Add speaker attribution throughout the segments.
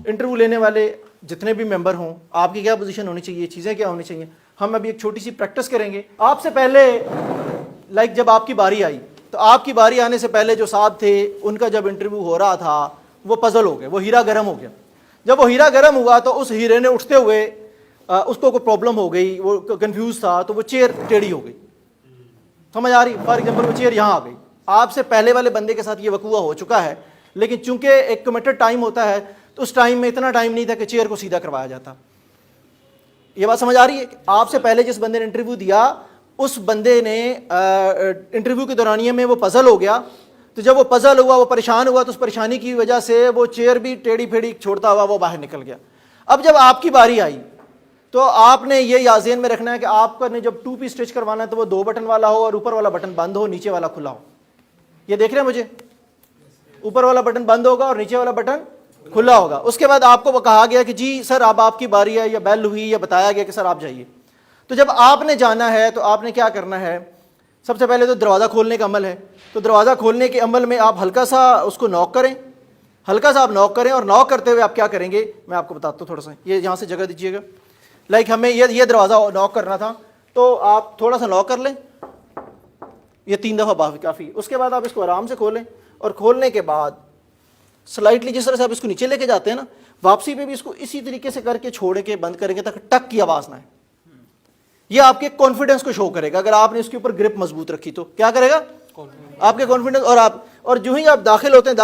Speaker 1: Interview لینے والے جتنے بھی ممبر ہوں آپ کی کیا پوزیشن ہونی چاہیے, چیزیں کیا ہونی چاہیے. ہم ابھی ایک چھوٹی سی پریکٹس کریں گے. آپ سے پہلے جب آپ کی باری آئی تو آپ کی باری آنے سے پہلے جو صاحب تھے ان کا جب انٹرویو ہو رہا تھا وہ پزل ہو گئے, وہ ہیرا گرم ہو گیا. جب وہ ہیرا گرم ہوا تو اس ہیرے نے اٹھتے ہوئے اس کو کوئی پرابلم ہو گئی, وہ کنفیوز تھا, تو وہ چیئر ٹیڑھی ہو گئی. سمجھ آ رہی؟ فار ایگزامپل وہ چیئر یہاں آ گئی. آپ سے پہلے والے بندے کے ساتھ یہ وقوع ہو چکا ہے, لیکن چونکہ ایک کمیٹڈ ٹائم ہوتا ہے تو اس ٹائم میں اتنا ٹائم نہیں تھا کہ چیئر کو سیدھا کروایا جاتا. یہ بات سمجھ آ رہی ہے؟ آپ سے پہلے جس بندے نے انٹرویو دیا اس بندے نے انٹرویو کے دورانیے میں وہ پزل ہو گیا. تو جب وہ پزل ہوا, وہ پریشان ہوا, تو اس پریشانی کی وجہ سے وہ چیئر بھی ٹیڑھی پھیڑھی چھوڑتا ہوا وہ باہر نکل گیا. اب جب آپ کی باری آئی تو آپ نے یہ ذہن میں رکھنا ہے کہ آپ نے جب 2 پیس اسٹچ کروانا ہے تو وہ 2 بٹن والا ہو اور اوپر والا بٹن بند ہو, نیچے والا کھلا ہو. یہ دیکھ رہے ہیں مجھے؟ اوپر والا بٹن بند ہوگا اور نیچے والا بٹن کھلا ہوگا. اس کے بعد آپ کو وہ کہا گیا کہ جی سر اب آپ کی باری ہے, یا بیل ہوئی, یا بتایا گیا کہ سر آپ جائیے. تو جب آپ نے جانا ہے تو آپ نے کیا کرنا ہے؟ سب سے پہلے تو دروازہ کھولنے کا عمل ہے. تو دروازہ کھولنے کے عمل میں آپ ہلکا سا اس کو نوک کریں, ہلکا سا آپ نوک کریں, اور نوک کرتے ہوئے آپ کیا کریں گے میں آپ کو بتاتا ہوں تھوڑا سا. یہ یہاں سے جگہ دیجیے گا. ہمیں یہ دروازہ نوک کرنا تھا تو آپ تھوڑا سا نوک کر لیں, یہ 3 دفعہ کافی. اس کے بعد آپ اس کو آرام سے کھولیں, اور کھولنے کے بعد سلائٹلی جس طرح سے آپ اس کو نیچے لے کے جاتے ہیں نا, واپسی پہ بھی اس کو اسی طریقے سے کر کے چھوڑ کے بند کریں گے تاکہ ٹک کی آواز نہ آئے. یہ آپ کے کانفیڈنس کو شو کرے گا. اگر آپ نے اس کے اوپر گرپ مضبوط رکھی تو کیا کرے گا؟ آپ کے کانفیڈنس. اور جو ہی آپ داخل ہوتے ہیں,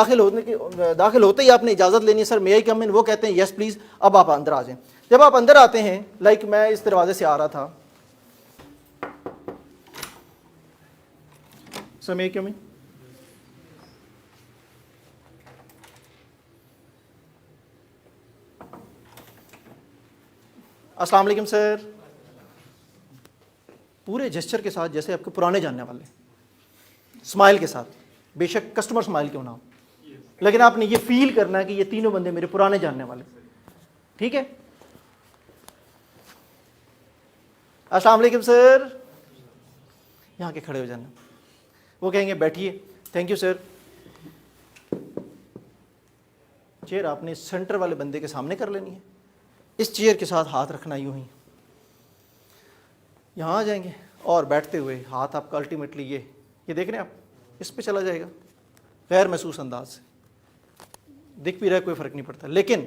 Speaker 1: داخل ہوتے ہی آپ نے اجازت لینی ہے, سر مے آئی کم ان. وہ کہتے ہیں یس پلیز, اب آپ اندر آ جائیں. جب آپ اندر آتے ہیں, میں اس دروازے سے آ رہا تھا, سر مے آئی کم ان. السلام علیکم سر. پورے جسچر کے ساتھ جیسے آپ کے پرانے جاننے والے, اسمائل کے ساتھ, بے شک کسٹمر اسمائل کیوں نہ ہو, لیکن آپ نے یہ فیل کرنا ہے کہ یہ تینوں بندے میرے پرانے جاننے والے. ٹھیک ہے؟ السلام علیکم سر. یہاں کے کھڑے ہو جانا. وہ کہیں گے بیٹھیے, تھینک یو سر. چیئر آپ نے سینٹر والے بندے کے سامنے کر لینی ہے. اس چیئر کے ساتھ ہاتھ رکھنا یوں ہی, یہاں آ جائیں گے, اور بیٹھتے ہوئے ہاتھ آپ کا الٹیمیٹلی یہ دیکھ رہے ہیں آپ, اس پہ چلا جائے گا غیر محسوس انداز سے. دکھ بھی رہا ہے کوئی فرق نہیں پڑتا, لیکن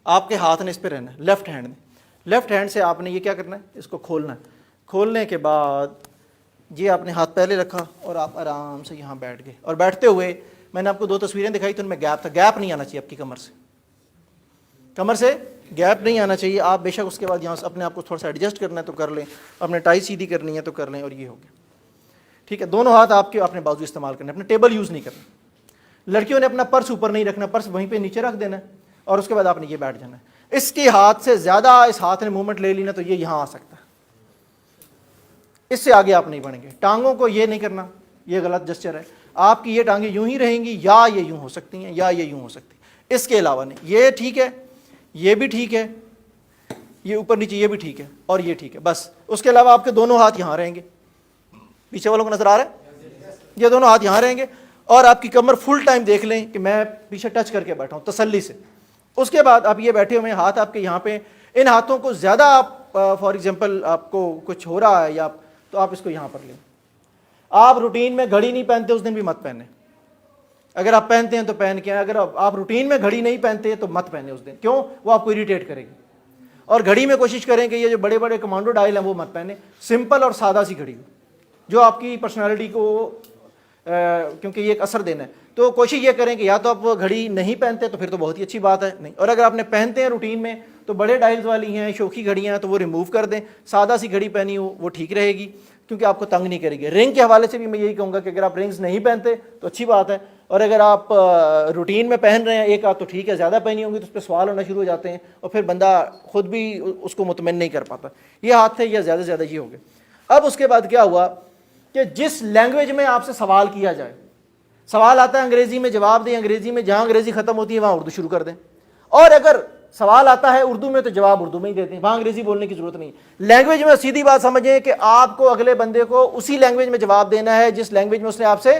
Speaker 1: آپ کے ہاتھ نے اس پہ رہنا ہے, لیفٹ ہینڈ میں. لیفٹ ہینڈ سے آپ نے یہ کیا کرنا ہے, اس کو کھولنا ہے. کھولنے کے بعد یہ آپ نے ہاتھ پہلے رکھا اور آپ آرام سے یہاں بیٹھ گئے. اور بیٹھتے ہوئے میں نے آپ کو 2 تصویریں دکھائی تو ان میں گیپ تھا. گیپ نہیں آنا چاہیے آپ کی کمر سے گیپ نہیں آنا چاہیے. آپ بے شک اس کے بعد یہاں سے اپنے آپ کو تھوڑا سا ایڈجسٹ کرنا ہے تو کر لیں, اپنے ٹائی سیدھی کرنی ہے تو کر لیں, اور یہ ہو گیا. ٹھیک ہے؟ دونوں ہاتھ آپ کے اپنے بازو استعمال کرنے, اپنے ٹیبل یوز نہیں کرنا. لڑکیوں نے اپنا پرس اوپر نہیں رکھنا, پرس وہیں پہ نیچے رکھ دینا ہے, اور اس کے بعد آپ نے یہ بیٹھ جانا ہے. اس کے ہاتھ سے زیادہ اس ہاتھ نے موومنٹ لے لی نا تو یہ یہاں آ سکتا ہے, اس سے آگے آپ نہیں بڑھیں گے. ٹانگوں کو یہ نہیں کرنا, یہ غلط جسچر ہے. آپ کی یہ ٹانگیں یوں ہی رہیں گی, یا یہ یوں ہو سکتی ہیں, یا یہ یوں ہو سکتی ہیں. اس کے علاوہ نہیں. یہ ٹھیک ہے, یہ بھی ٹھیک ہے, یہ اوپر نیچے یہ بھی ٹھیک ہے, اور یہ ٹھیک ہے, بس. اس کے علاوہ آپ کے دونوں ہاتھ یہاں رہیں گے. پیچھے والوں کو نظر آ رہا ہے؟ یہ دونوں ہاتھ یہاں رہیں گے, اور آپ کی کمر فل ٹائم دیکھ لیں کہ میں پیچھے ٹچ کر کے بیٹھا ہوں تسلی سے. اس کے بعد آپ یہ بیٹھے ہوئے ہیں, ہاتھ آپ کے یہاں پہ. ان ہاتھوں کو زیادہ آپ فار ایگزامپل آپ کو کچھ ہو رہا ہے یا تو آپ اس کو یہاں پر لیں. آپ روٹین میں گھڑی نہیں پہنتے اس دن بھی مت پہنیں. اگر آپ پہنتے ہیں تو پہن کے, اگر آپ روٹین میں گھڑی نہیں پہنتے تو مت پہنے اس دن. کیوں؟ وہ آپ کو اریٹیٹ کرے گی. اور گھڑی میں کوشش کریں کہ یہ جو بڑے بڑے کمانڈو ڈائل ہیں وہ مت پہنے. سمپل اور سادہ سی گھڑی جو آپ کی پرسنالٹی کو کیونکہ یہ ایک اثر دینا ہے, تو کوشش یہ کریں کہ یا تو آپ گھڑی نہیں پہنتے تو پھر تو بہت ہی اچھی بات ہے نہیں, اور اگر آپ نے پہنتے ہیں روٹین میں تو بڑے ڈائلز والی ہیں, شوخی گھڑیاں ہیں تو وہ ریموو کر دیں. سادہ سی گھڑی پہنی ہو وہ ٹھیک رہے گی کیونکہ آپ کو تنگ نہیں کرے گی. رنگ کے حوالے سے بھی میں یہی کہوں گا کہ اگر آپ رنگز نہیں پہنتے تو اچھی بات ہے, اور اگر آپ روٹین میں پہن رہے ہیں ایک آدھ تو ٹھیک ہے, زیادہ پہنی ہوں گی تو اس پہ سوال ہونا شروع ہو جاتے ہیں اور پھر بندہ خود بھی اس کو مطمئن نہیں کر پاتا. یہ ہاتھ تھے, یہ زیادہ سے زیادہ یہ ہو گئے. اب اس کے بعد کیا ہوا کہ جس لینگویج میں آپ سے سوال کیا جائے, سوال آتا ہے انگریزی میں جواب دیں انگریزی میں, جہاں انگریزی ختم ہوتی ہے وہاں اردو شروع کر دیں, اور اگر سوال آتا ہے اردو میں تو جواب اردو میں ہی دیتے ہیں, وہاں انگریزی بولنے کی ضرورت نہیں. لینگویج میں سیدھی بات سمجھیں کہ آپ کو اگلے بندے کو اسی لینگویج میں جواب دینا ہے جس لینگویج میں اس نے آپ سے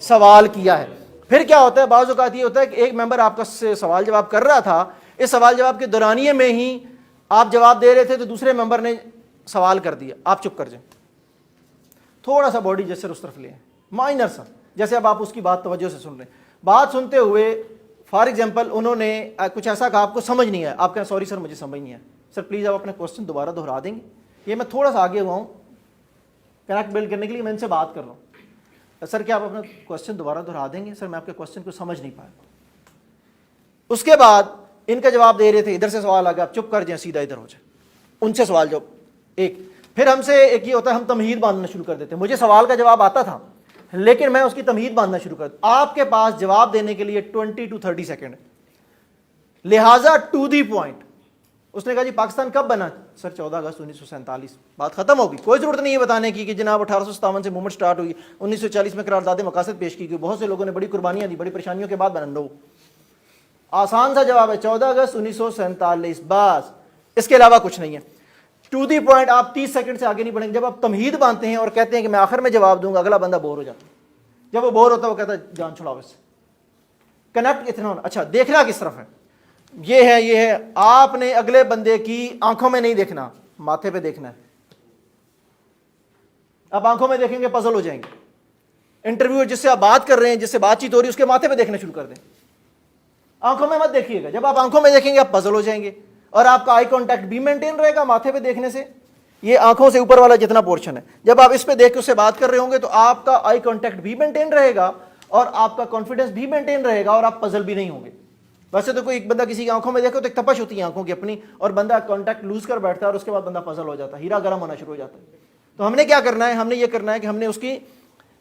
Speaker 1: سوال کیا ہے. پھر کیا ہوتا ہے, بعض اوقات یہ ہوتا ہے کہ ایک ممبر آپ کا سوال جواب کر رہا تھا اس سوال جواب کے دورانیے میں ہی آپ جواب دے رہے تھے تو دوسرے ممبر نے سوال کر دیا, آپ چپ کر جائیں, تھوڑا سا باڈی جیسے اس طرف لیں, مائنر سا, جیسے اب آپ اس کی بات توجہ سے سن رہے ہیں. بات سنتے ہوئے فار ایگزامپل انہوں نے کچھ ایسا کہا آپ کو سمجھ نہیں آیا, آپ کہیں سوری سر مجھے سمجھ نہیں آیا, سر پلیز آپ اپنا کوشچن دوبارہ دہرا دیں گے. یہ میں تھوڑا سا آگے ہوا ہوں کنیکٹ بلڈ کرنے کے لیے, میں ان سے بات کر رہا ہوں, سر کیا آپ اپنا کوشچن دوبارہ دہرا دیں گے, سر میں آپ کے کوشچن کو سمجھ نہیں پایا. اس کے بعد ان کا جواب دے رہے تھے, ادھر سے سوال آ گیا, آپ چپ کر جائیں, سیدھا ادھر ہو جائیں, ان سے سوال جواب ایک. پھر ہم سے ایک یہ ہوتا ہے ہم تمہید باندھنا شروع کر دیتے ہیں. مجھے سوال کا جواب آتا تھا لیکن میں اس کی تمہید باندھنا شروع کر دوں. آپ کے پاس جواب دینے کے لیے 20 to 30 سیکنڈ ہے, لہٰذا ٹو دی پوائنٹ. اس نے کہا جی پاکستان کب بنا, سر 14 اگست 1947, بات ختم ہوگی. کوئی ضرورت نہیں ہے بتانے کی کہ جناب 1857 سے موومنٹ سٹارٹ ہوئی, 1940 میں قرارداد مقاصد پیش کی گئی, بہت سے لوگوں نے بڑی قربانیاں دی, بڑی پریشانیوں کے بعد بنا. نو, آسان سا جواب ہے 14 اگست 1947, بس, اس کے علاوہ کچھ نہیں ہے. To the point. آپ 30 سیکنڈ سے آگے نہیں بڑھیں گے. جب آپ تمہید باندھتے ہیں اور کہتے ہیں کہ میں آخر میں جواب دوں گا, اگلا بندہ بور ہو جاتا ہے. جب وہ بور ہوتا ہے وہ کہتا ہے جان چھڑاؤ اس سے. کنیکٹ اتنا ہونا. اچھا دیکھنا کس طرف ہے, یہ ہے. آپ نے اگلے بندے کی آنکھوں میں نہیں دیکھنا, ماتھے پہ دیکھنا ہے. آپ آنکھوں میں دیکھیں گے پزل ہو جائیں گے. انٹرویو جس سے آپ بات کر رہے ہیں, جس سے بات چیت ہو رہی ہے, اس کے ماتھے پہ دیکھنا شروع کر دیں. آنکھوں میں مت دیکھیے گا. جب آپ آنکھوں میں دیکھیں گے آپ پزل ہو جائیں گے, اور آپ کا آئی کانٹیکٹ بھی مینٹین رہے گا ماتھے پہ دیکھنے سے. یہ آنکھوں سے اوپر والا جتنا پورشن ہے, جب آپ اس پہ دیکھ کے اس سے بات کر رہے ہوں گے تو آپ کا آئی کانٹیکٹ بھی مینٹین رہے گا, اور آپ کا کانفیڈنس بھی مینٹین رہے گا, اور آپ پزل بھی نہیں ہوں گے. ویسے تو کوئی ایک بندہ کسی کی آنکھوں میں دیکھو تو ایک تپش ہوتی ہے آنکھوں کی اپنی, اور بندہ کانٹیکٹ لوز کر بیٹھتا ہے, اور اس کے بعد بندہ پزل ہو جاتا ہے, ہیرا گرم ہونا شروع ہو جاتا ہے. تو ہم نے کیا کرنا ہے, ہم نے یہ کرنا ہے کہ ہم نے اس کی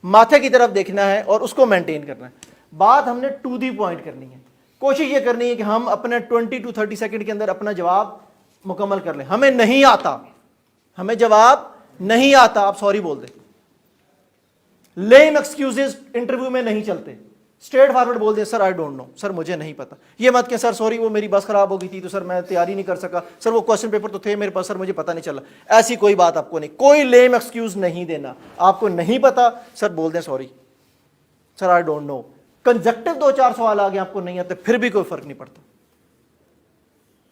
Speaker 1: ماتھے کی طرف دیکھنا ہے اور اس کو مینٹین کرنا ہے. بات ہم نے ٹو دی پوائنٹ کرنی ہے. کوشش یہ کرنی ہے کہ ہم اپنے 20 to 30 سیکنڈ کے اندر اپنا جواب مکمل کر لیں. ہمیں نہیں آتا, ہمیں جواب نہیں آتا, آپ سوری بول دیں. لیم ایکسکیوزز انٹرویو میں نہیں چلتے. اسٹریٹ فارورڈ بول دیں, سر آئی ڈونٹ نو, سر مجھے نہیں پتا. یہ مت کہ سر سوری وہ میری بس خراب ہو گئی تھی تو سر میں تیاری نہیں کر سکا, سر وہ کوشچن پیپر تو تھے میرے پاس, سر مجھے پتا نہیں چلا. ایسی کوئی بات آپ کو نہیں, کوئی لیم ایکسکیوز نہیں دینا. آپ کو نہیں پتا, سر بول دیں sorry, sir I don't know. کنجکٹو 2-4 سوال آ گئے آپ کو نہیں آتے, پھر بھی کوئی فرق نہیں پڑتا.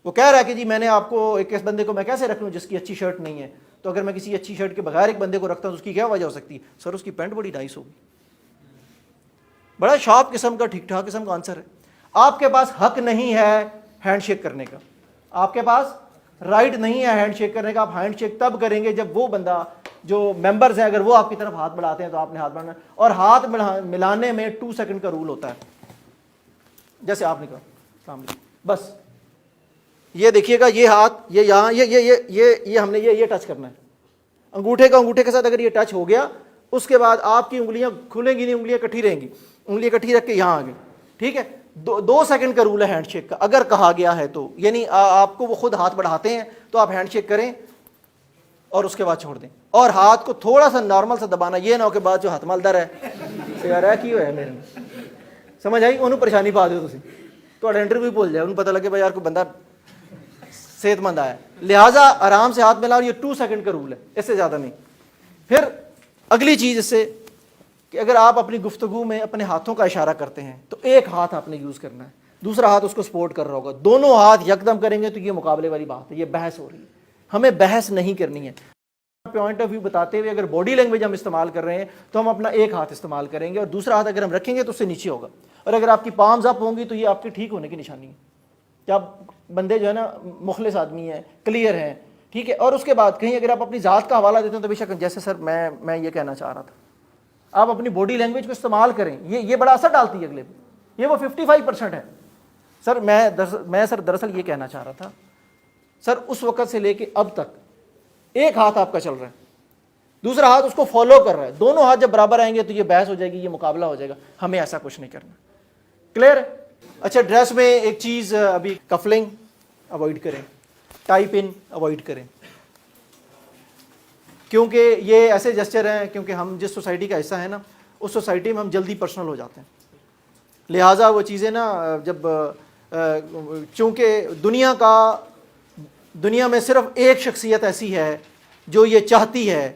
Speaker 1: وہ کہہ رہا ہے کہ جی میں نے آپ کو ایک بندے کو میں کیسے رکھ لوں جس کی اچھی شرٹ نہیں ہے, تو اگر میں کسی اچھی شرٹ کے بغیر ایک بندے کو رکھتا ہوں تو اس کی کیا وجہ ہو سکتی ہے, سر اس کی پینٹ بڑی نائس ہوگی. بڑا شارپ قسم کا ٹھیک ٹھاک قسم کا آنسر ہے. آپ کے پاس حق نہیں ہے ہینڈ شیک کرنے کا, آپ کے پاس رائٹ نہیں ہے ہینڈ شیک کرنے کا. آپ ہینڈ شیک تب کریں گے جب وہ بندہ جو ممبرز ہیں اگر وہ آپ کی طرف ہاتھ بڑھاتے ہیں تو آپ نے ہاتھ بڑھانا ہے, اور ہاتھ ملانے میں 2 سیکنڈ کا رول ہوتا ہے. جیسے آپ نے کہا السلام علیکم, بس یہ دیکھیے گا, یہ ہاتھ یہ یہاں یہ ہم نے یہ ٹچ کرنا ہے. انگوٹھے کے ساتھ اگر یہ ٹچ ہو گیا, اس کے بعد آپ کی انگلیاں کھلیں گی نہیں, انگلیاں کٹھی رہیں گی. انگلیاں کٹھی رکھ کے یہاں آگے, ٹھیک ہے. 2 سیکنڈ کا رول ہے ہینڈ شیک کا, اگر کہا گیا ہے تو, یعنی آپ کو وہ خود ہاتھ بڑھاتے ہیں تو آپ ہینڈ شیک کریں اور اس کے بعد چھوڑ دیں, اور ہاتھ کو تھوڑا سا نارمل سا دبانا. یہ نہ ہو کہ بعد جو ہاتھ مالدار ہے یار ہے کی ہے میرے, سمجھ آئی, انہوں پریشانی پا دو تھی تو انٹرویو بھول جائے, انہوں پتہ لگے بھائی یار کوئی بندہ صحت مند آیا. لہٰذا آرام سے ہاتھ ملا, اور یہ 2 سیکنڈ کا رول ہے, اس سے زیادہ نہیں. پھر اگلی چیز اس سے کہ اگر آپ اپنی گفتگو میں اپنے ہاتھوں کا اشارہ کرتے ہیں تو ایک ہاتھ آپ نے یوز کرنا ہے, دوسرا ہاتھ اس کو سپورٹ کر رہا ہوگا. دونوں ہاتھ یکدم کریں گے تو یہ مقابلے والی بات ہے, یہ بحث ہو رہی ہے. ہمیں بحث نہیں کرنی ہے. پوائنٹ آف ویو بتاتے ہوئے اگر باڈی لینگویج ہم استعمال کر رہے ہیں تو ہم اپنا ایک ہاتھ استعمال کریں گے, اور دوسرا ہاتھ اگر ہم رکھیں گے تو اس سے نیچے ہوگا. اور اگر آپ کی پامز اپ ہوں گی تو یہ آپ کے ٹھیک ہونے کی نشانی ہے کہ آپ بندے جو ہے نا مخلص آدمی ہیں, کلیئر ہیں, ٹھیک ہے. اور اس کے بعد کہیں اگر آپ اپنی ذات کا حوالہ دیتے ہیں تو بے شک, جیسے سر میں یہ کہنا چاہ رہا تھا, آپ اپنی باڈی لینگویج کو استعمال کریں. یہ بڑا اثر ڈالتی ہے اگلے پہ. یہ وہ 55% ہے. سر میں سر دراصل یہ کہنا چاہ رہا تھا, سر اس وقت سے لے کے اب تک ایک ہاتھ آپ کا چل رہا ہے, دوسرا ہاتھ اس کو فالو کر رہا ہے. دونوں ہاتھ جب برابر آئیں گے تو یہ بحث ہو جائے گی, یہ مقابلہ ہو جائے گا. ہمیں ایسا کچھ نہیں کرنا. کلیئر ہے. اچھا, ڈریس میں ایک چیز ابھی, کفلنگ اوائڈ کریں, ٹائی پن اوائڈ کریں, کیونکہ یہ ایسے جسچر ہیں, کیونکہ ہم جس سوسائٹی کا حصہ ہے نا اس سوسائٹی میں ہم جلدی پرسنل ہو جاتے ہیں. لہٰذا وہ چیزیں نا جب چونکہ دنیا میں صرف ایک شخصیت ایسی ہے جو یہ چاہتی ہے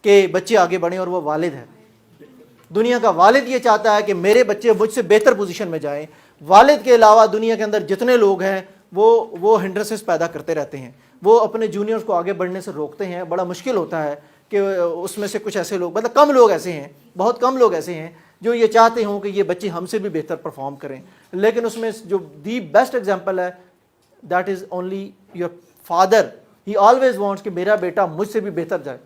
Speaker 1: کہ بچے آگے بڑھیں, اور وہ والد ہے. دنیا کا والد یہ چاہتا ہے کہ میرے بچے مجھ سے بہتر پوزیشن میں جائیں. والد کے علاوہ دنیا کے اندر جتنے لوگ ہیں وہ ہنڈرنسز پیدا کرتے رہتے ہیں، وہ اپنے جونیئرز کو آگے بڑھنے سے روکتے ہیں. بڑا مشکل ہوتا ہے کہ اس میں سے کچھ ایسے لوگ، مطلب کم لوگ ایسے ہیں، بہت کم لوگ ایسے ہیں جو یہ چاہتے ہوں کہ یہ بچے ہم سے بھی بہتر پرفارم کریں. لیکن اس میں جو دی بیسٹ ایگزامپل ہے that is only your father. He always wants کہ میرا بیٹا مجھ سے بھی بہتر جائے،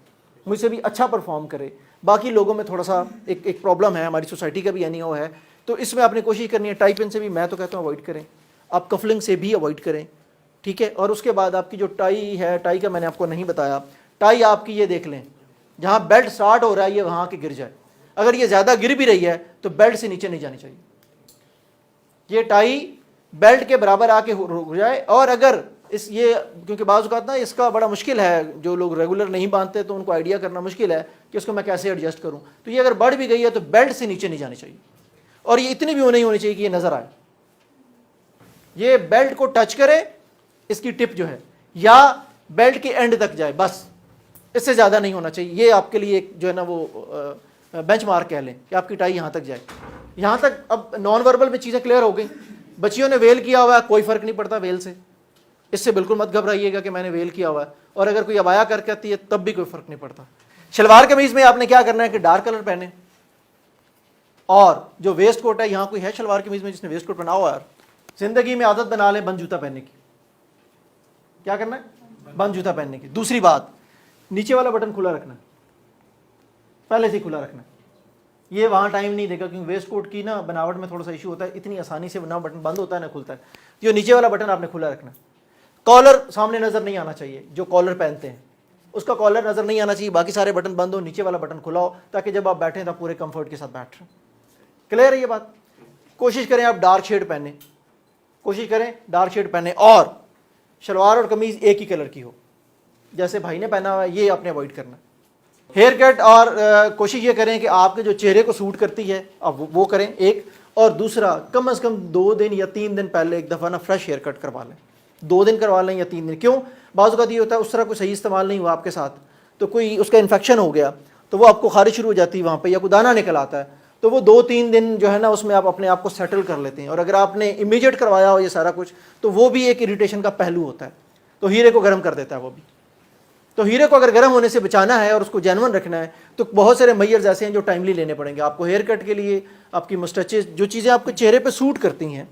Speaker 1: مجھ سے بھی اچھا پرفارم کرے. باقی لوگوں میں تھوڑا سا ایک پرابلم ہے، ہماری سوسائٹی کا بھی یعنی وہ ہے. تو اس میں آپ نے کوشش کرنی ہے ٹائی پن سے بھی میں تو کہتا ہوں اوائڈ کریں، آپ کفلنگ سے بھی اوائڈ کریں. ٹھیک ہے. اور اس کے بعد آپ کی جو ٹائی ہے، ٹائی کا میں نے آپ کو نہیں بتایا، ٹائی آپ کی یہ دیکھ لیں جہاں بیلٹ سٹارٹ ہو رہا ہے یہ وہاں کے گر جائے. اگر یہ زیادہ گر بھی رہی ہے تو بیلٹ سے نیچے نہیں جانی چاہیے. یہ ٹائی بیلٹ کے برابر آ کے رک جائے. اور اگر یہ کیونکہ بعض اوقات نا اس کا بڑا مشکل ہے، جو لوگ ریگولر نہیں باندھتے تو ان کو آئیڈیا کرنا مشکل ہے کہ اس کو میں کیسے ایڈجسٹ کروں. تو یہ اگر بڑھ بھی گئی ہے تو بیلٹ سے نیچے نہیں جانی چاہیے، اور یہ اتنی بھی نہیں ہونی چاہیے کہ یہ نظر آئے. یہ بیلٹ کو ٹچ کرے، اس کی ٹپ جو ہے، یا بیلٹ کے اینڈ تک جائے، بس اس سے زیادہ نہیں ہونا چاہیے. یہ آپ کے لیے ایک جو ہے نا وہ بینچ مارک کہہ لیں کہ آپ کی ٹائی یہاں تک جائے. یہاں تک اب نان وربل میں چیزیں کلیئر ہو گئی. بچیوں نے ویل کیا ہوا ہے، کوئی فرق نہیں پڑتا ویل سے، اس سے بالکل مت گھبرائیے گا کہ میں نے ویل کیا ہوا ہے. اور اگر کوئی ابایا کر کے آتی ہے تب بھی کوئی فرق نہیں پڑتا. شلوار قمیض میں آپ نے کیا کرنا ہے کہ ڈارک کلر پہنے، اور جو ویسٹ کوٹ ہے، یہاں کوئی ہے شلوار قمیض میں جس نے ویسٹ کوٹ پہنا ہوا ہے؟ زندگی میں عادت بنا لیں بند جوتا پہننے کی. کیا کرنا ہے؟ بند جوتا پہننے کی. دوسری بات، نیچے والا بٹن کھلا رکھنا ہے، پہلے سے کھلا رکھنا ہے. یہ وہاں ٹائم نہیں دے گا کیونکہ ویسٹ کوٹ کی نا بناوٹ میں تھوڑا سا ایشو ہوتا ہے، اتنی آسانی سے نہ بٹن بند ہوتا ہے نہ کھلتا ہے. یہ نیچے والا بٹن آپ نے کھلا رکھنا ہے. کالر سامنے نظر نہیں آنا چاہیے، جو کالر پہنتے ہیں اس کا کالر نظر نہیں آنا چاہیے. باقی سارے بٹن بند ہو، نیچے والا بٹن کھلا ہو، تاکہ جب آپ بیٹھیں تو پورے کمفرٹ کے ساتھ بیٹھ رہے. کلیئر ہے یہ بات؟ کوشش کریں آپ ڈارک شیڈ پہنیں، کوشش کریں ڈارک شیڈ پہنیں، اور شلوار اور قمیض ایک ہی کلر کی ہو جیسے بھائی نے پہنا ہوا ہے. یہ آپ نے اوائڈ کرنا. ہیئر کٹ اور کوشش یہ کریں کہ آپ کے جو چہرے کو سوٹ کرتی ہے اب وہ کریں ایک. اور دوسرا، کم از کم 2 دن یا 3 دن پہلے ایک دفعہ نا فریش ہیئر کٹ کروا لیں. 2 دن کروا لیں یا 3 دن. کیوں؟ بعض اوقات یہ ہوتا ہے اس طرح کوئی صحیح استعمال نہیں ہوا آپ کے ساتھ، تو کوئی اس کا انفیکشن ہو گیا تو وہ آپ کو خارش شروع ہو جاتی ہے وہاں پہ، یا کوئی دانہ نکل آتا ہے. تو وہ 2-3 دن جو ہے نا اس میں آپ اپنے آپ کو سیٹل کر لیتے ہیں. اور اگر آپ نے امیجیٹ کروایا ہو یہ سارا کچھ تو وہ بھی ایک اریٹیشن کا پہلو ہوتا ہے، تو ہیرے کو گرم کر دیتا ہے وہ بھی. تو ہیرے کو اگر گرم ہونے سے بچانا ہے اور اس کو جینون رکھنا ہے تو بہت سارے میئرز ایسے ہیں جو ٹائملی لینے پڑیں گے آپ کو. ہیئر کٹ کے لیے آپ کی مسٹچز، جو چیزیں آپ کے چہرے پہ سوٹ کرتی ہیں،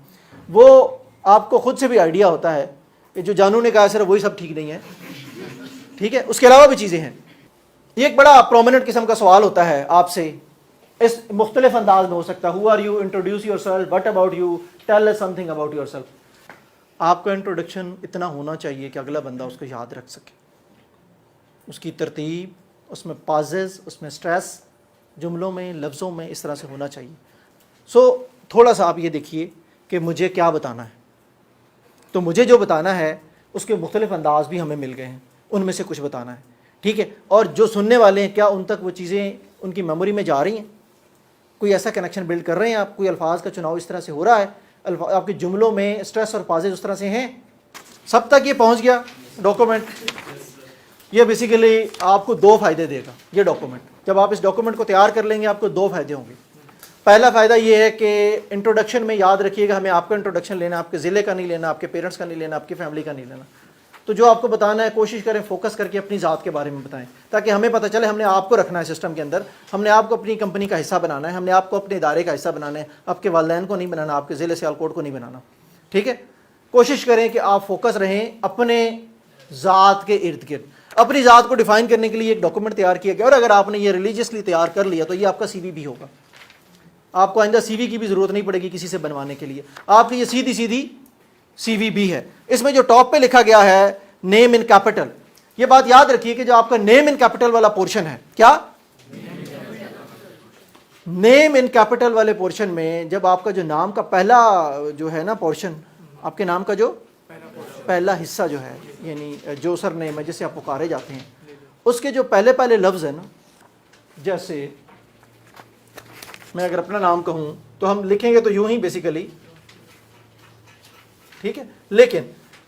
Speaker 1: وہ آپ کو خود سے بھی آئیڈیا ہوتا ہے کہ جو جانو نے کہا صرف وہی سب ٹھیک نہیں ہے. ٹھیک ہے، اس کے علاوہ بھی چیزیں ہیں. یہ ایک بڑا پرومیننٹ قسم کا سوال ہوتا ہے آپ سے، اس مختلف انداز میں ہو سکتا ہے. Who are you, introduce yourself, what about you, tell us something about yourself. آپ کا انٹروڈکشن اتنا ہونا چاہیے کہ اگلا بندہ اس کو یاد رکھ سکے. اس کی ترتیب، اس میں پازز، اس میں سٹریس، جملوں میں، لفظوں میں اس طرح سے ہونا چاہیے. سو تھوڑا سا آپ یہ دیکھیے کہ مجھے کیا بتانا ہے. تو مجھے جو بتانا ہے اس کے مختلف انداز بھی ہمیں مل گئے ہیں، ان میں سے کچھ بتانا ہے. ٹھیک ہے. اور جو سننے والے ہیں کیا ان تک وہ چیزیں ان کی میموری میں جا رہی ہیں؟ کوئی ایسا کنیکشن بلڈ کر رہے ہیں آپ؟ کوئی الفاظ کا چناؤ اس طرح سے ہو رہا ہے؟ آپ کے جملوں میں سٹریس اور پازز اس طرح سے ہیں؟ سب تک یہ پہنچ گیا ڈاکومنٹ؟ یہ بیسیکلی آپ کو 2 فائدے دے گا یہ ڈاکومنٹ. جب آپ اس ڈاکومنٹ کو تیار کر لیں گے آپ کو 2 فائدے ہوں گے. پہلا فائدہ یہ ہے کہ انٹروڈکشن میں یاد رکھیے گا ہمیں آپ کا انٹروڈکشن لینا، آپ کے ضلع کا نہیں لینا، آپ کے پیرنٹس کا نہیں لینا، آپ کی فیملی کا نہیں لینا. تو جو آپ کو بتانا ہے کوشش کریں فوکس کر کے اپنی ذات کے بارے میں بتائیں، تاکہ ہمیں پتہ چلے ہم نے آپ کو رکھنا ہے سسٹم کے اندر، ہم نے آپ کو اپنی کمپنی کا حصہ بنانا ہے، ہم نے آپ کو اپنے ادارے کا حصہ بنانا ہے، آپ کے والدین کو نہیں بنانا، آپ کے ضلع سیال کوٹ کو نہیں بنانا. ٹھیک ہے. کوشش کریں کہ آپ فوکس رہیں اپنے ذات کے ارد گرد. اپنی ذات کو ڈیفائن کرنے کے لیے ایک ڈاکومنٹ تیار کیا گیا، اور اگر آپ نے یہ ریلیجیسلی تیار کر لیا تو یہ آپ کا سی وی بھی ہوگا. آپ کو آئندہ سی وی کی بھی ضرورت نہیں پڑے گی کسی سے بنوانے کے لیے. آپ کی یہ سیدھی سی وی بھی ہے. اس میں جو ٹاپ پہ لکھا گیا ہے نیم ان کیپٹل، یہ بات یاد رکھیے کہ جو آپ کا نیم ان کیپٹل والا پورشن ہے، کیا نیم ان کیپٹل والے پورشن میں جب آپ کا جو نام کا پہلا جو ہے نا پورشن، آپ کے نام کا جو پہلا حصہ جو ہے، یعنی جو سر نیم ہے جسے آپ پکارے جاتے ہیں، اس کے جو پہلے لفظ ہیں نا، جیسے میں اگر اپنا نام کہوں تو ہم لکھیں گے تو یوں ہی بیسیکلی. ٹھیک ہے. لیکن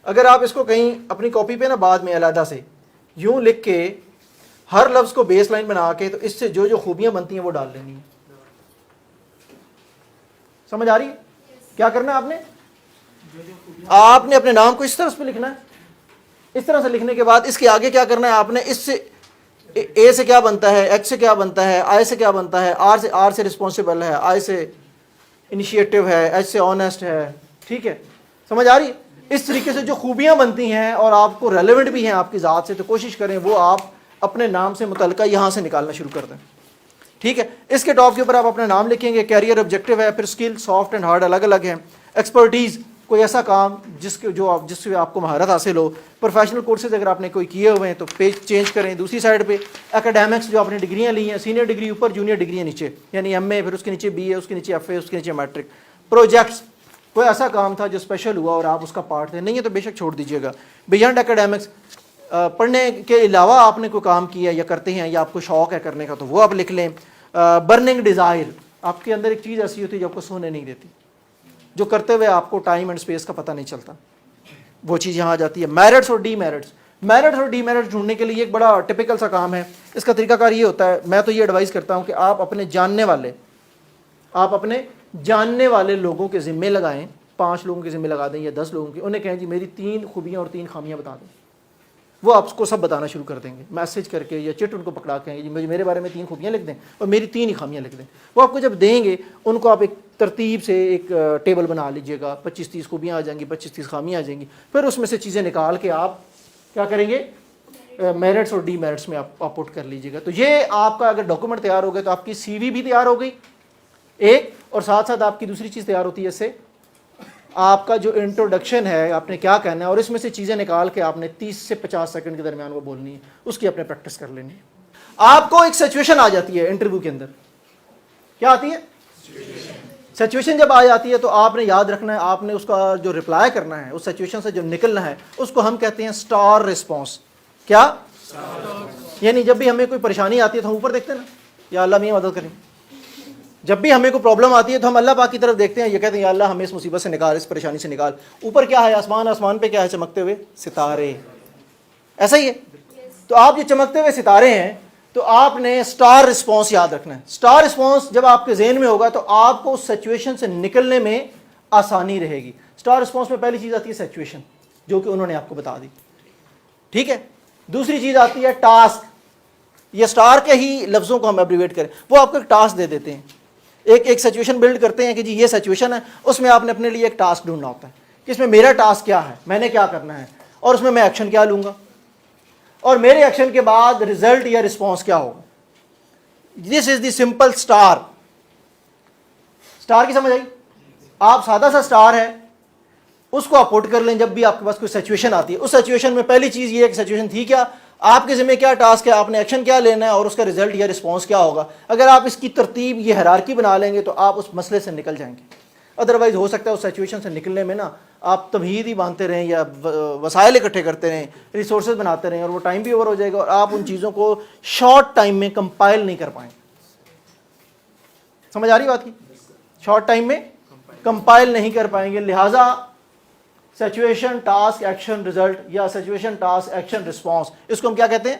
Speaker 1: اگر آپ اس کو کہیں اپنی کاپی پہ نا بعد میں علیحدہ سے یوں لکھ کے ہر لفظ کو بیس لائن بنا کے تو اس سے جو جو خوبیاں بنتی ہیں وہ ڈال لینی ہیں. سمجھ آ رہی ہے؟ کیا کرنا ہے آپ نے؟ آپ نے اپنے نام کو اس طرح سے لکھنا ہے. اس طرح سے لکھنے کے بعد اس کے آگے کیا کرنا ہے آپ نے, اس سے اے سے کیا بنتا ہے, ایچ سے کیا بنتا ہے, آئی سے کیا بنتا ہے, آر سے رسپانسبل ہے, آئی سے انیشیٹو ہے, ایچ سے آنیسٹ ہے. ٹھیک ہے, سمجھ آ رہی ہے؟ اس طریقے سے جو خوبیاں بنتی ہیں اور آپ کو ریلیونٹ بھی ہیں آپ کی ذات سے, تو کوشش کریں وہ آپ اپنے نام سے متعلقہ یہاں سے نکالنا شروع کر دیں. ٹھیک ہے, اس کے ٹاپ کے اوپر آپ اپنا نام لکھیں گے. کیریئر آبجیکٹو ہے, پھر اسکل سافٹ اینڈ ہارڈ الگ الگ ہیں. ایکسپرٹیز کوئی ایسا کام جس سے آپ کو مہارت حاصل ہو. پروفیشنل کورسز اگر آپ نے کوئی کیے ہوئے ہیں تو پیج چینج کریں. دوسری سائڈ پہ اکیڈیمکس جو آپ نے ڈگریاں لی ہیں, سینئر ڈگری اوپر, جونیئر ڈگریاں نیچے, یعنی ایم اے, پھر اس کے نیچے بی اے, اس کے نیچے ایف اے, اس کے نیچے میٹرک. پروجیکٹس کوئی ایسا کام تھا جو اسپیشل ہوا اور آپ اس کا پارٹ تھے, نہیں ہے تو بے شک چھوڑ دیجیے گا. بیانڈ اکیڈیمکس پڑھنے کے علاوہ آپ نے کوئی کام کیا یا کرتے ہیں یا آپ کو شوق ہے کرنے کا تو وہ آپ لکھ لیں. برننگ ڈیزائر, آپ کے اندر ایک چیز ایسی ہوتی ہے جو آپ کو سونے نہیں دیتی, جو کرتے ہوئے آپ کو ٹائم اینڈ اسپیس کا پتہ نہیں چلتا, وہ چیز یہاں آ جاتی ہے. میرٹس اور ڈی میرٹس, میرٹس اور ڈی میرٹس ڈھونڈنے کے لیے ایک بڑا ٹپیکل سا کام ہے. اس کا طریقہ کار یہ ہوتا ہے, میں تو یہ ایڈوائز کرتا ہوں کہ آپ اپنے جاننے والے لوگوں کے ذمے لگائیں. 5 لوگوں کے ذمے لگا دیں یا 10 لوگوں کے, انہیں کہیں جی میری 3 خوبیاں اور 3 خامیاں بتا دیں. وہ آپ کو سب بتانا شروع کر دیں گے, میسج کر کے یا چٹ ان کو پکڑا کے جی میرے بارے میں 3 خوبیاں لکھ دیں اور میری 3 ہی خامیاں لکھ دیں. وہ آپ کو جب دیں گے ان کو آپ ایک ترتیب سے ایک ٹیبل بنا لیجئے گا. 25-30 خوبیاں آ جائیں گی, 25-30 خامیاں آ جائیں گی. پھر اس میں سے چیزیں نکال کے آپ کیا کریں گے, میرٹس اور ڈی میرٹس میں آپ پٹ کر لیجیے گا. تو یہ آپ کا اگر ڈاکومنٹ تیار ہو گیا تو آپ کی سی وی بھی تیار ہو گئی ایک, اور ساتھ ساتھ آپ کی دوسری چیز تیار ہوتی ہے اس سے, آپ کا جو انٹروڈکشن ہے آپ نے کیا کہنا ہے, اور اس میں سے چیزیں نکال کے آپ نے 30 سے 50 سیکنڈ کے درمیان وہ بولنی ہے, اس کی آپ نے پریکٹس کر لینی ہے. آپ کو ایک سچویشن آ جاتی ہے انٹرویو کے اندر, کیا آتی ہے سچویشن جب آ جاتی ہے تو آپ نے یاد رکھنا ہے, آپ نے اس کا جو رپلائی کرنا ہے, اس سچویشن سے جو نکلنا ہے, اس کو ہم کہتے ہیں سٹار رسپانس. کیا یعنی جب بھی ہمیں کوئی پریشانی آتی ہے تو ہم اوپر دیکھتے ہیں نا, یا اللہ میاں مدد کریں. جب بھی ہمیں کوئی پرابلم آتی ہے تو ہم اللہ پاک کی طرف دیکھتے ہیں, یہ کہتے ہیں یا اللہ ہمیں اس مصیبت سے نکال, اس پریشانی سے نکال. اوپر کیا ہے آسمان, آسمان پہ کیا ہے چمکتے ہوئے ستارے, ایسا ہی ہے. تو آپ جو چمکتے ہوئے ستارے ہیں تو آپ نے سٹار رسپانس یاد رکھنا ہے. سٹار رسپانس جب آپ کے ذہن میں ہوگا تو آپ کو اس سچویشن سے نکلنے میں آسانی رہے گی. سٹار رسپانس میں پہلی چیز آتی ہے سچویشن, جو کہ انہوں نے آپ کو بتا دی. ٹھیک ہے, دوسری چیز آتی ہے ٹاسک. یہ سٹار کے ہی لفظوں کو ہم ایبریویٹ کریں, وہ آپ کو ایک ٹاسک دے دیتے ہیں, ایک سچویشن بلڈ کرتے ہیں کہ جی یہ سچویشن ہے, اس میں آپ نے اپنے لیے ایک ٹاسک ڈھونڈنا ہوتا ہے کہ اس میں میرا ٹاسک کیا ہے, میں نے کیا کرنا ہے, اور اس میں ایکشن کیا لوں گا, اور میرے ایکشن کے بعد ریزلٹ یا رسپانس کیا ہوگا. دس از دی سمپل سٹار. سٹار کی سمجھ آئی؟ آپ سادہ سا سٹار ہے, اس کو آپ پٹ کر لیں جب بھی آپ کے پاس کوئی سچویشن آتی ہے. اس سچویشن میں پہلی چیز یہ ہے کہ سچویشن تھی کیا, آپ کے ذمہ کیا ٹاسک ہے, آپ نے ایکشن کیا لینا ہے, اور اس کا ریزلٹ یا رسپانس کیا ہوگا. اگر آپ اس کی ترتیب یہ ہیرارکی بنا لیں گے تو آپ اس مسئلے سے نکل جائیں گے. ادروائز ہو سکتا ہے اس سچویشن سے نکلنے میں نا آپ تمہید ہی باندھتے رہیں یا وسائل اکٹھے کرتے رہیں, ریسورسز بناتے رہیں, اور وہ ٹائم بھی اوور ہو جائے گا اور آپ ان چیزوں کو شارٹ ٹائم میں کمپائل نہیں کر پائیں. سمجھ آ رہی بات کی؟ شارٹ ٹائم میں کمپائل نہیں کر پائیں گے. لہٰذا سچویشن ٹاسک ایکشن ریزلٹ یا سچویشن ٹاسک ایکشن رسپانس, اس کو ہم کیا کہتے ہیں,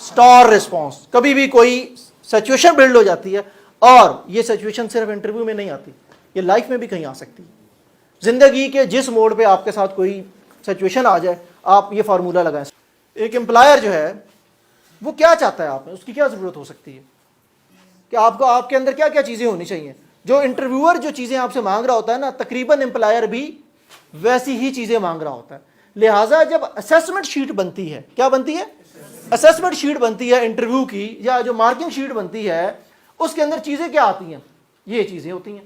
Speaker 1: سٹار رسپانس. کبھی بھی کوئی سچویشن بلڈ ہو جاتی ہے, اور یہ سچویشن صرف انٹرویو میں نہیں آتی, یہ لائف میں بھی کہیں آ سکتی ہے. زندگی کے جس موڑ پہ آپ کے ساتھ کوئی سچویشن آ جائے, آپ یہ فارمولہ لگائیں. ایک امپلائر جو ہے وہ کیا چاہتا ہے آپ میں, اس کی کیا ضرورت ہو سکتی ہے, کہ آپ کو آپ کے اندر کیا کیا چیزیں ہونی چاہیے. جو انٹرویور جو چیزیں آپ سے مانگ رہا ہوتا ہے نا, تقریباً امپلائر بھی ویسی ہی چیزیں مانگ رہا ہوتا ہے. لہٰذا جب اسیسمنٹ شیٹ بنتی ہے, کیا بنتی ہے, اسیسمنٹ شیٹ بنتی ہے انٹرویو کی, یا جو مارکنگ شیٹ بنتی ہے, اس کے اندر چیزیں کیا آتی ہیں, یہ چیزیں ہوتی ہیں.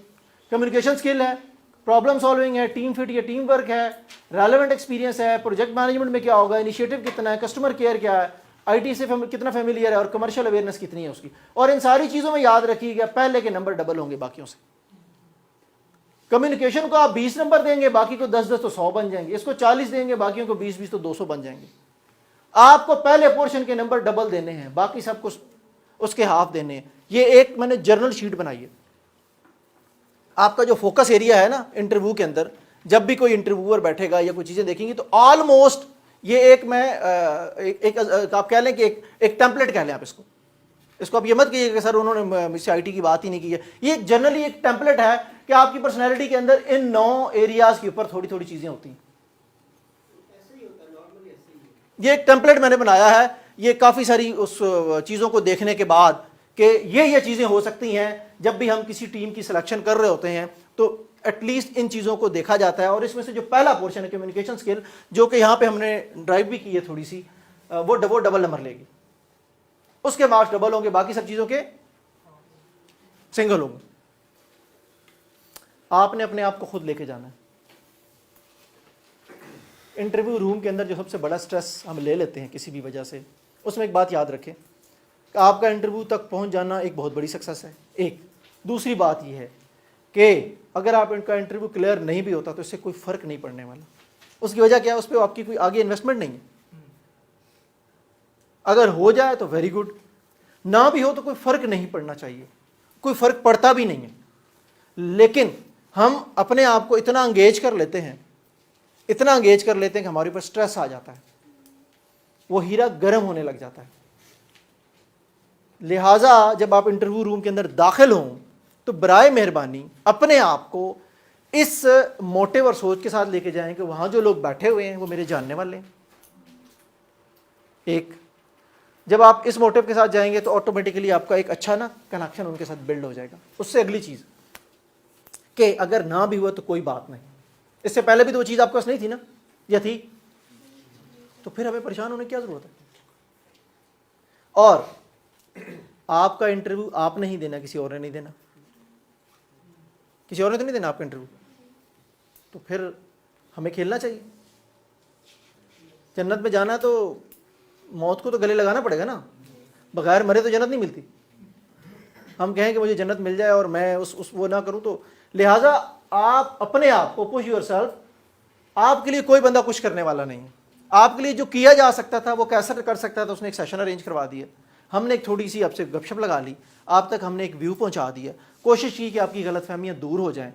Speaker 1: کمیونیکیشن سکل ہے, پرابلم سالونگ ہے, ٹیم فٹ یا ٹیم ورک ہے, ریلیونٹ ایکسپیرینس ہے, پروجیکٹ مینجمنٹ میں کیا ہوگا, انیشیٹو کتنا ہے, کسٹمر کیئر کیا ہے, آئی ٹی سے کتنا فیملیئر ہے, اور کمرشل اویئرنیس کتنی ہے اس کی. اور ان ساری چیزوں میں یاد رکھیے گا پہلے کے نمبر ڈبل ہوں گے باقیوں سے. کمیونیکیشن کو آپ 20 نمبر دیں گے, باقی کو 10 تو 100 بن جائیں گے. اس کو 40 دیں گے, باقیوں کو 20 تو 200 بن جائیں گے. آپ کو پہلے پورشن کے نمبر ڈبل دینے ہیں, باقی سب کو اس کے ہاف دینے ہیں. یہ ایک میں نے جرنل شیٹ بنائی ہے. آپ کا جو فوکس ایریا ہے نا انٹرویو کے اندر, جب بھی کوئی انٹرویور بیٹھے گا یا کوئی چیزیں دیکھیں گی تو آلموسٹ یہ ایک میں آپ کہہ لیں کہ ایک ٹیمپلیٹ کہہ لیں آپ اس کو, اس کو آپ یہ مت کہیے کہ سر انہوں نے مجھ سے آئی ٹی کی بات ہی نہیں کی ہے. یہ جنرلی ایک ٹیمپلیٹ ہے کہ آپ کی پرسنالٹی کے اندر ان 9 ایریاز کے اوپر تھوڑی تھوڑی چیزیں ہوتی ہیں. یہ ایک ٹیمپلیٹ میں نے بنایا ہے, یہ کافی ساری اس چیزوں کو دیکھنے کے بعد کہ یہ چیزیں ہو سکتی ہیں. جب بھی ہم کسی ٹیم کی سلیکشن کر رہے ہوتے ہیں تو ایٹ لیسٹ ان چیزوں کو دیکھا جاتا ہے. اور اس میں سے جو پہلا پورشن ہے کمیونیکیشن سکل, جو کہ یہاں پہ ہم نے ڈرائیو بھی کی ہے تھوڑی سی, وہ ڈبل نمبر لے گی. اس کے مارکس ڈبل ہوں گے, باقی سب چیزوں کے سنگل ہوں گے. آپ نے اپنے آپ کو خود لے کے جانا ہے. انٹرویو روم کے اندر جو سب سے بڑا سٹریس ہم لے لیتے ہیں کسی بھی وجہ سے, اس میں ایک بات یاد رکھیں کہ آپ کا انٹرویو تک پہنچ جانا ایک بہت بڑی سکسیس ہے. ایک دوسری بات یہ ہے کہ اگر آپ ان کا انٹرویو کلیئر نہیں بھی ہوتا تو اس سے کوئی فرق نہیں پڑنے والا. اس کی وجہ کیا ہے؟ اس پہ آپ کی کوئی آگے انویسٹمنٹ نہیں ہے. اگر ہو جائے تو ویری گڈ, نہ بھی ہو تو کوئی فرق نہیں پڑنا چاہیے, کوئی فرق پڑتا بھی نہیں ہے. لیکن ہم اپنے آپ کو اتنا انگیج کر لیتے ہیں کہ ہمارے اوپر سٹریس آ جاتا ہے, وہ ہیرا گرم ہونے لگ جاتا ہے. لہٰذا جب آپ انٹرویو روم کے اندر داخل ہوں تو برائے مہربانی اپنے آپ کو اس موٹیو اور سوچ کے ساتھ لے کے جائیں کہ وہاں جو لوگ بیٹھے ہوئے ہیں وہ میرے جاننے والے ہیں. ایک جب آپ اس موٹیو کے ساتھ جائیں گے تو آٹومیٹیکلی آپ کا ایک اچھا نا کنیکشن ان کے ساتھ بلڈ ہو جائے گا. اس سے اگلی چیز کہ اگر نہ بھی ہوا تو کوئی بات نہیں. اس سے پہلے بھی تو وہ چیز آپ کے پاس نہیں تھی نا, یا تھی؟ تو پھر ہمیں پریشان ہونے کی کیا ضرورت ہے؟ اور آپ کا انٹرویو آپ نہیں دینا, کسی اور نے نہیں دینا. کسی اور نے تو نہیں دینا آپ کا انٹرویو. تو پھر ہمیں کھیلنا چاہیے. جنت میں جانا تو موت کو تو گلے لگانا پڑے گا نا, بغیر مرے تو جنت نہیں ملتی. ہم کہیں کہ مجھے جنت مل جائے اور میں اس وہ نہ کروں. تو لہٰذا آپ اپنے آپ کو پش یور سیلف. آپ کے لیے کوئی بندہ کچھ کرنے والا نہیں ہے. آپ کے لیے جو کیا جا سکتا تھا وہ کیسے کر سکتا تھا, اس نے ایک سیشن ارینج کروا دیا. ہم نے ایک تھوڑی سی آپ سے گپ شپ لگا لی, آپ تک ہم نے ایک ویو پہنچا دیا. کوشش کی کہ آپ کی غلط فہمیاں دور ہو جائیں.